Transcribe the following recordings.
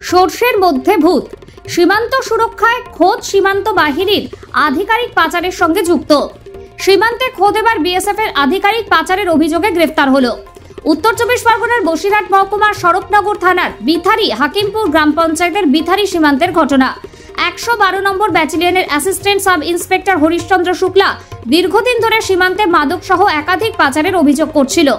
সর্ষের মধ্যে ভূত, সীমান্ত সুরক্ষায় খোদ সীমান্ত বাহিনীর আধিকারিক পাচারের সঙ্গে যুক্ত। সীমান্তে খোদ এবার বিএসএফ এর আধিকারিক পাচারের অভিযোগে গ্রেফতার হলো। উত্তর চব্বিশ পরগনার বসিরহাট মহকুমার স্বরূপনগর থানার বিথারি হাকিমপুর গ্রাম পঞ্চায়েতের বিথারি সীমান্তের ঘটনা। 112 নম্বর ব্যাটালিয়নের assistant sub inspector Harishchandra Shukla দীর্ঘদিন ধরে সীমান্তে মাদক সহ একাধিক পাচারের অভিযোগ করছিল।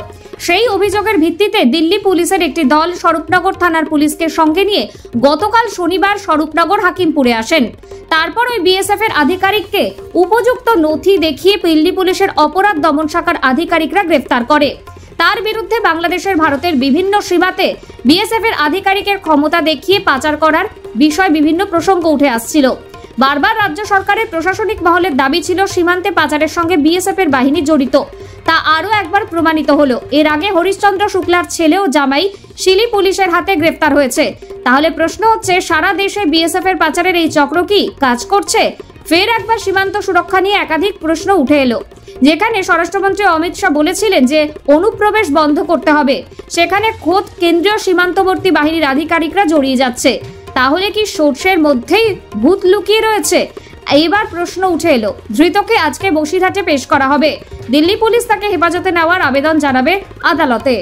সেই অভিযোগের ভিত্তিতে দিল্লি পুলিশের একটি দল স্বরূপনগর থানার পুলিশকে সঙ্গে নিয়ে গতকাল শনিবার স্বরূপনগর হাকিমপুরে আসেন। তারপর ওই বিএসএফ এর আধিকারিককে উপযুক্ত নথি দেখিয়ে দিল্লি পুলিশের অপরাধ দমন শাখার আধিকারিকরা গ্রেফতার করে। তার বিরুদ্ধে বাংলাদেশের ভারতের বিভিন্ন সীমাতে বিএসএফ এর আধিকারিকের ক্ষমতা দেখিয়ে পাচার করার বিষয় বিভিন্ন প্রসঙ্গ উঠে আসছিল। বারবার রাজ্য সরকারের প্রশাসনিক মহলের দাবি ছিল সীমান্তে পাচারের সঙ্গে বিএসএফ এর বাহিনী জড়িত। তা আরও একবার প্রমাণিত হলো। এর আগে হরিশচন্দ্র শুক্লার ছেলে ও জামাই শিলি পুলিশের হাতে গ্রেফতার হয়েছে। তাহলে প্রশ্ন হচ্ছে, সারা দেশে বিএসএফ এর পাচারের এই চক্র কি কাজ করছে? ফের একবার সীমান্ত সুরক্ষা নিয়ে একাধিক প্রশ্ন উঠে এলো। যেখানে স্বরাষ্ট্রমন্ত্রী অমিত শাহ বলেছিলেন যে অনুপ্রবেশ বন্ধ করতে হবে, সেখানে খোদ কেন্দ্রীয় সীমান্তবর্তী বাহিনীর আধিকারিকরা জড়িয়ে যাচ্ছে। তাহলে কি সর্ষের মধ্যেই ভূত লুকিয়ে রয়েছে? এবার প্রশ্ন উঠে এলো। ধৃতকে আজকে বসিরহাটে পেশ করা হবে। দিল্লি পুলিশ তাকে হেফাজতে নেওয়ার আবেদন জানাবে আদালতে।